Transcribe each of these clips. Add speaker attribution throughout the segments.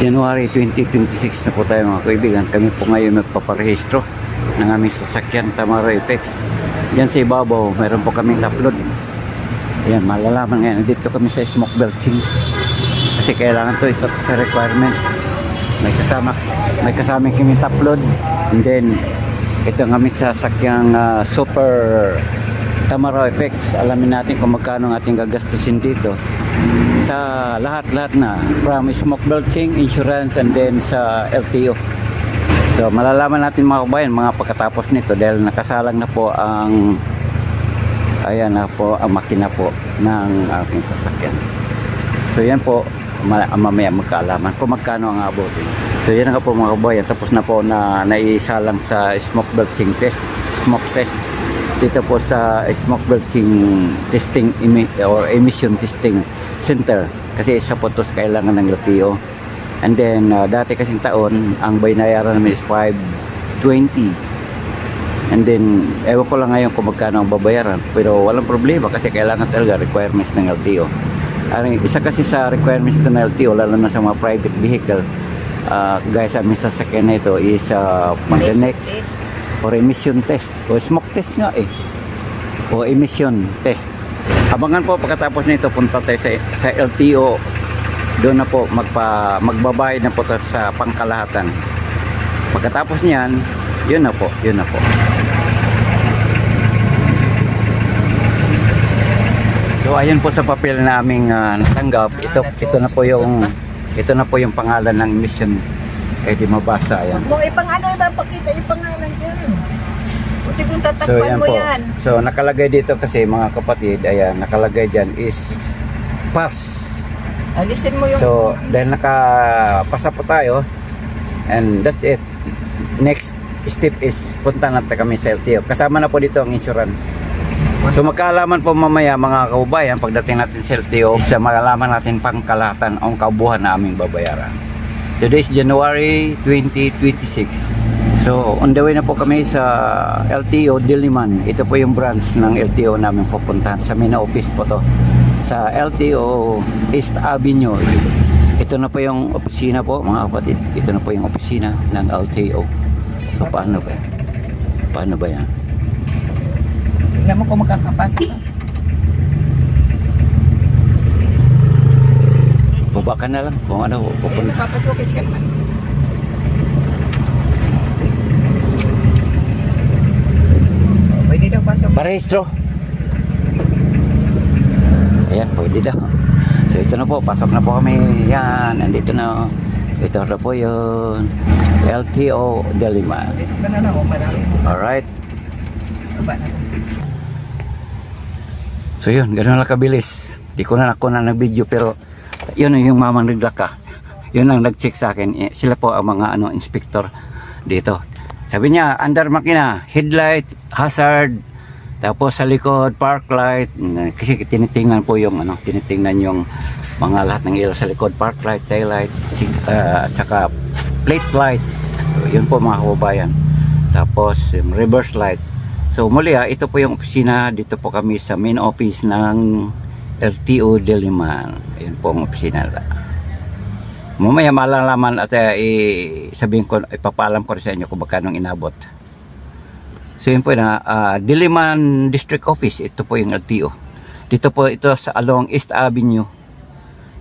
Speaker 1: January 2026 na po tayo mga kaibigan. Kami po ngayon magpaparehistro ng aming sasakyan Tamaro Apex. Diyan sa ibabaw, meron po kaming upload. Ayan, malalaman ngayon. Dito kami sa smoke belching. Kasi kailangan to isa sa requirement. May kasama kaming upload. And then, ito ang aming sasakyang super Tamaro Apex. Alamin natin kung magkano ang ating gagastusin dito sa lahat-lahat na from smoke belching, insurance, and then sa LTO. So malalaman natin mga kabayan mga pagkatapos nito dahil nakasalang na po ang ang makina po ng aking sasakyan. So yan po mamaya magkaalaman kung magkano ang abutin. So yan nga po mga kabayan, tapos na po na naisalang sa smoke belching test, smoke test dito po sa smoke belching testing or emission testing center kasi isa po ito sa kailangan ng LTO. And then dati kasing taon ang binayaran namin is 520, and then ewan ko lang ngayon kung magkano ang babayaran, pero walang problema kasi kailangan talaga requirements ng LTO. Isa kasi sa requirements ng LTO lalo na sa mga private vehicle, guys, sa aming sasakyan na ito is maintenance or emission test o smoke test nga o emission test. Abangan po pagkatapos nito punta tayo sa LTO. Doon na po magbabayad na po sa pangkalahatan. Pagkatapos niyan, yun na po. So ayun po sa papel na aming natanggap. Ito na po yung pangalan ng emission. Di mabasa yan.
Speaker 2: Kung ipang-ano pakita yung pangalan diyan. Buti kung tatakpan mo yan.
Speaker 1: So nakalagay dito kasi mga kapatid, ayan, nakalagay dyan is pass.
Speaker 2: Alisin mo yung...
Speaker 1: So dahil nakapasa po tayo, and that's it. Next step is punta natin kami sa LTO. Kasama na po dito ang insurance. So magkaalaman po mamaya mga kaubayan pagdating natin sa LTO, sa makalaman natin pangkalahatan ang kaubuhan na aming babayaran. Today is January 2026. So on the way na po kami sa LTO Diliman. Ito po yung branch ng LTO namin pupuntahan. Sa main office po to. Sa LTO East Avenue. Ito na po yung opisina po mga kapatid. Ito na po yung opisina ng LTO. So paano ba yan?
Speaker 2: Tingnan mo kung makakapasok.
Speaker 1: Baba ka na lang kung ano pupunta.
Speaker 2: Papasukin ka naman. Pwede daw pasok.
Speaker 1: Parehistro. Ayan, pwede daw. So ito na po, pasok na po kami. Yan, nandito na. Ito na po yun. LTO Diliman.
Speaker 2: Dito ka na lang, marami.
Speaker 1: Alright.
Speaker 2: Baba na.
Speaker 1: So yun, gano'n lang kabilis. Di ko na ako na nag-video pero yun yung mamang naglaka. Yun ang nag-check sa akin. Sila po ang mga inspector dito. Sabi niya, under makina, headlight, hazard, tapos sa likod, park light. Kasi tinitingnan po yung tinitingnan yung mga lahat ng ilaw sa likod, park light, tail light, at saka plate light. So, yun po mga kababayan. Tapos yung reverse light. So muli ito po yung opisina. Dito po kami sa main office ng LTO Diliman. Ayun po ang opisina. Mamaya malalaman at sabihin ko, ipapalam ko rin sa inyo kung magkano inabot. So yun po na Diliman District Office. Ito po yung LTO. Dito po ito sa along East Avenue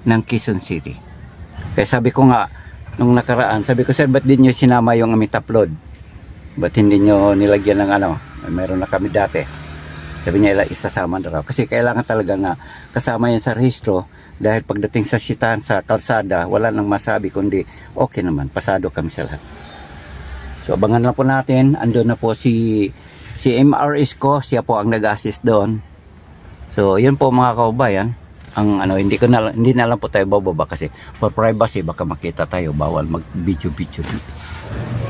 Speaker 1: ng Quezon City. Kaya sabi ko nga nung nakaraan, sabi ko, sir, ba't din nyo sinama yung aming upload? Ba't hindi nyo nilagyan ng meron na kami dati? Sabi niya, isasama na raw. Kasi kailangan talaga na kasama yan sa rehistro. Dahil pagdating sa sitahan sa kalsada, wala nang masabi kundi okay naman, pasado kami sa lahat. So abangan lang po natin. Andun na po si MRS ko, siya po ang nag-assist doon. So yun po mga kaubayan. Ang hindi na lang po tayo bababa kasi for privacy baka makita tayo, bawal mag-video dito.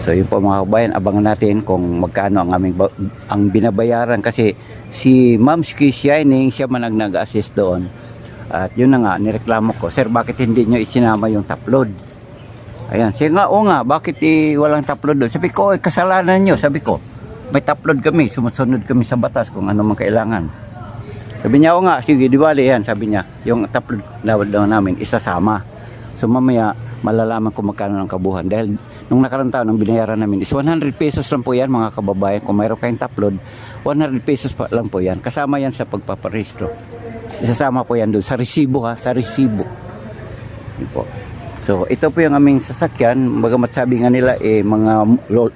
Speaker 1: So yun po mga kaubayan, abangan natin kung magkano ang binabayaran kasi si Ma'am Ski Shining, siya man ang nag-assist doon. At yun na nga, nireklamo ko, sir, bakit hindi nyo isinama yung upload? Ayan, siya nga, o nga, bakit walang upload doon? Sabi ko, kasalanan nyo. Sabi ko, may upload kami, sumusunod kami sa batas kung ano man kailangan. Sabi niya, o nga, sige, di bali yan. Sabi niya, yung upload daw namin, isasama. So mamaya, malalaman kung magkano ng kabuhan. Dahil nung nakarang taon, ang binayaran namin is 100 pesos lang po yan mga kababayan. Kung mayroon kayong top load, 100 pesos pa lang po yan. Kasama yan sa pagpaparehistro. Isasama po yan doon sa resibo ha, sa resibo. Yun po. So ito po yung aming sasakyan. Bagamat sabi nga nila mga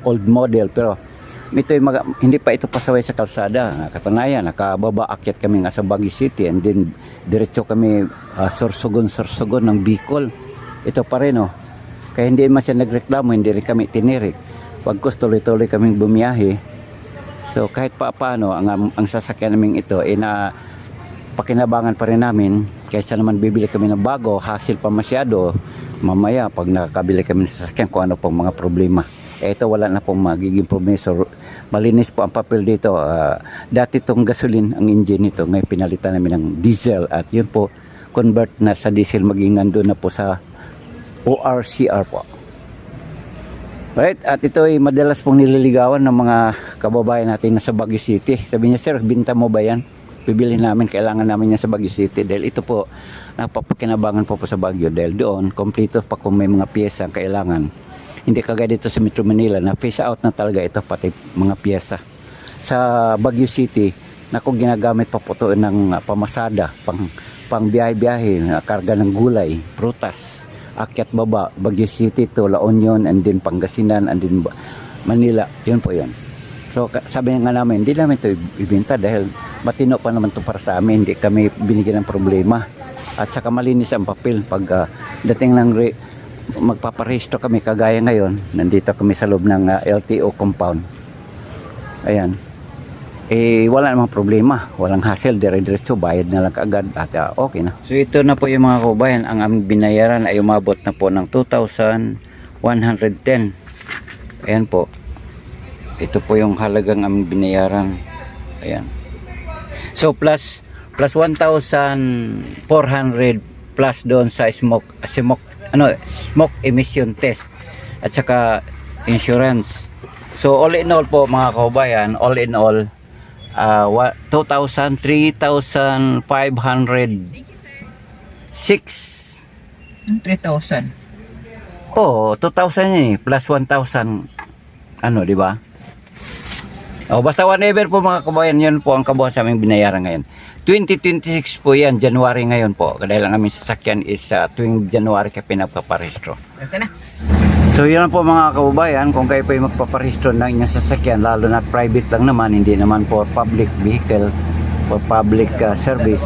Speaker 1: old model, pero ito hindi pa ito pasaway sa kalsada. Katunayan, nakababa akyat kami nga sa Baguio City, and then diretso kami Sorsogon ng Bicol. Ito pa rin Kaya hindi man siya nagreklamo, hindi rin kami tinirik. Pagkos tuloy-tuloy kaming bumiyahe. So kahit paano ang sasakyan namin ito na pakinabangan pa rin namin, kaysa naman bibili kami ng bago, hassle pa masyado. Mamaya pag nakakabili kami ng sasakyan kung ano pong mga problema. Ito wala na pong magiging problema. So, malinis po ang papel dito. Dati itong gasoline ang engine nito, ngayon pinalitan namin ng diesel, at yun po convert na sa diesel, maging nandun na po sa ORCR po. Right, at ito ay madalas pong nililigawan ng mga kababayan natin na sa Baguio City. Sabi niya, sir, binta mo ba yan? Bibili namin, kailangan namin yan sa Baguio City. Dahil ito po, napapakinabangan po sa Baguio. Dahil doon, kompleto pa kung may mga piyesa ang kailangan. Hindi kagaya dito sa Metro Manila, na phase out na talaga ito, pati mga piyesa. Sa Baguio City, ginagamit pa po ito ng pamasada, pang biyahe-biyahe, karga ng gulay, prutas, akyat baba, Baguio City to La Union, and then Pangasinan, and then Manila. Yun po yun. So sabi nga namin, hindi namin ito ibinta dahil matino pa naman ito para sa amin. Hindi kami binigyan ng problema. At saka malinis ang papel. Pag dating ng magpaparehistro kami, kagaya ngayon, nandito kami sa loob ng LTO compound. Ayan. Wala namang problema. Walang hassle, dire-diretso, bayad na lang kaagad at okay na. So ito na po yung mga kababayan, ang aming binayaran ay umabot na po ng 2,110. Ayan po. Ito po yung halagang aming binayaran. Ayan. So plus 1,400 plus doon sa smoke emission test at saka insurance. So all in all po mga kababayan, all in all 2,000, 3,506.
Speaker 2: 3,000.
Speaker 1: Oh, 2,000 yun plus 1,000 di ba? Basta whatever po mga kababayan, yun po ang kabuuan sa aming binayaran ngayon. 2026 po yan, January ngayon po. Dahil ang aming sasakyan is tuwing January ka pinagpaparehistro.
Speaker 2: Ito na.
Speaker 1: So yun po mga kababayan, kung kayo po yung magpaparehistro ng inyong sasakyan, lalo na private lang naman, hindi naman for public vehicle, for public service,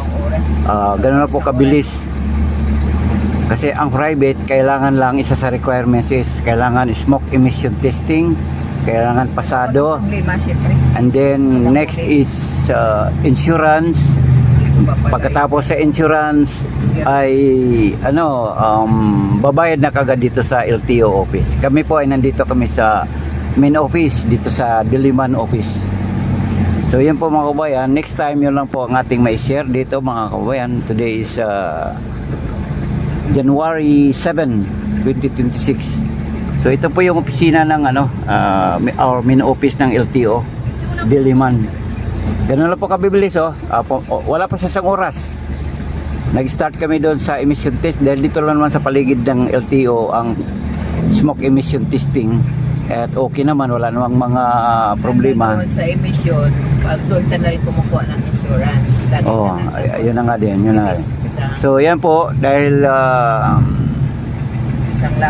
Speaker 1: ganun na po kabilis. Kasi ang private, kailangan lang isa sa requirements is, kailangan smoke emission testing, kailangan pasado, and then next is insurance. Pagkatapos sa insurance ay babayad na kagad dito sa LTO office. Kami po ay nandito kami sa main office dito sa Diliman office. So yan po mga kabayan, next time yun lang po ang ating mai-share dito mga kabayan. Today is January 7, 2026. So ito po yung opisina ng our main office ng LTO Diliman. Ganun lang po kabibilis wala pa sa isang oras. Nag-start kami doon sa emission test dahil dito lang naman sa paligid ng LTO ang smoke emission testing. At okay naman, wala namang mga problema.
Speaker 2: Doon sa emission, pag doon ka na rin kumukuha ng insurance.
Speaker 1: Yun na nga din, yun na nga. So yan po, dahil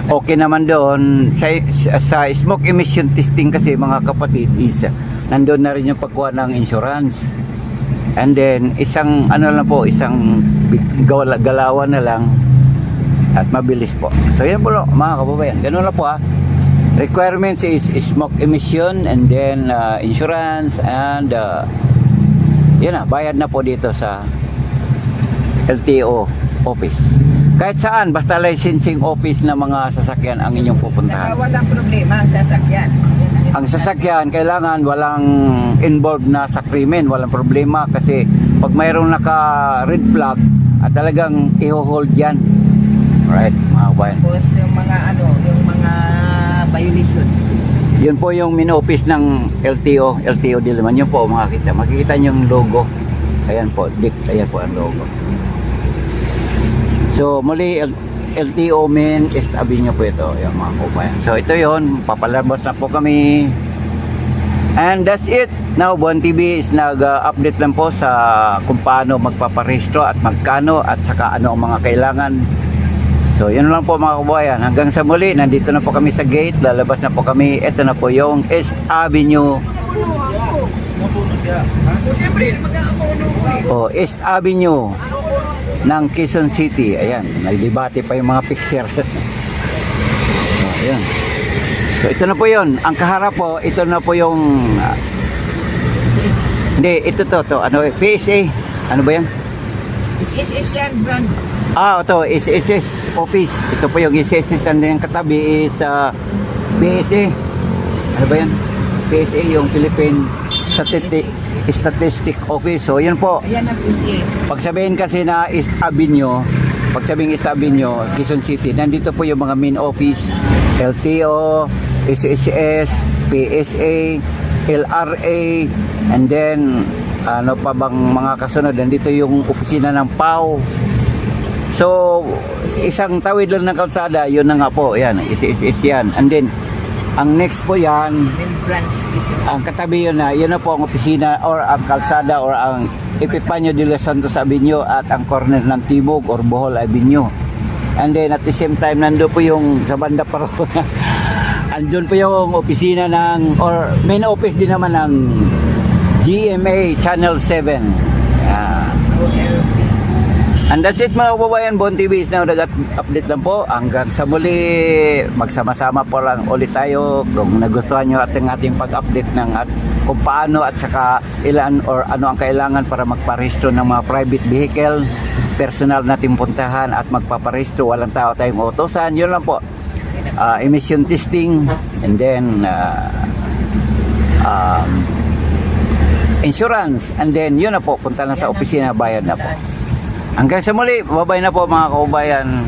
Speaker 1: okay naman doon sa smoke emission testing kasi mga kapatid is nandoon na rin yung pagkuha ng insurance. And then isang isang galawan na lang at mabilis po. So yan po mga kababayan, ganun lang po requirements is smoke emission, and then insurance, and yun na, bayad na po dito sa LTO office. Kahit saan, basta licensing office na mga sasakyan ang inyong pupuntahan.
Speaker 2: Walang problema ang sasakyan.
Speaker 1: Ang sasakyan, kailangan walang involved na sa krimen, walang problema kasi pag mayroong naka red flag at talagang i-hold yan. Alright, mga kabayan.
Speaker 2: Tapos yung mga violation.
Speaker 1: Yun po yung main office ng LTO Diliman. Yun po makikita. Makikita nyo yung logo. Ayan po, ayan po ang logo. So muli, LTO Main East Avenue po ito, yung mga kabayan. So ito yon, papalabas na po kami. And that's it. Now, Buwan TV is nag-update lang po sa kung paano magpaparehistro at magkano at saka ano ang mga kailangan. So, yun lang po mga kabayan. Hanggang sa muli, nandito na po kami sa gate. Lalabas na po kami. Ito na po yung East Avenue. Oh, East Avenue ng Quezon City. Ayan, nagdebate pa yung mga picture. Oh, ayan. So ito na po yun. Ang kaharap po, ito na po yung hindi, ito to ano, PSA. Ano ba yan?
Speaker 2: Is yan, brand.
Speaker 1: Ito, SSS office. Ito po yung SSS, and yung katabi is PSA. Ano ba yan? PSA, yung Philippine Statistic Office. So yun po.
Speaker 2: Ayan ang PCA.
Speaker 1: Pag sabihin kasi na East Avenue, pag sabihin East Avenue, Quezon City, nandito po yung mga main office, LTO, SHS, PSA, LRA, and then ano pa bang mga kasunod, nandito yung opisina ng PAO. So isang tawid lang ng kalsada, yun na nga po, yan, SHS yan. And then ang next po yan,
Speaker 2: Main branch dito.
Speaker 1: ang katabi yun na po ang opisina or ang kalsada or ang Epifanio de los Santos Avenue at ang corner ng Timog or Bohol Avenue. And then at the same time, nando po yung sa banda pa ro. Andun po yung opisina ng or main office din naman ng GMA Channel 7. And that's it mga kababayan. Buwan TV is now nag-update lang po. Hanggang sa muli, magsama-sama po lang ulit tayo. Kung nagustuhan nyo ating pag-update ng kung paano at saka ilan or ano ang kailangan para magparehistro ng mga private vehicle, personal natin puntahan at magpaparehistro, walang tao tayong utosan. Yun lang po. Emission testing, and then insurance, and then yun na po, punta na sa opisina, bayad na po. Hanggang sa muli, babay na po mga kaubayan.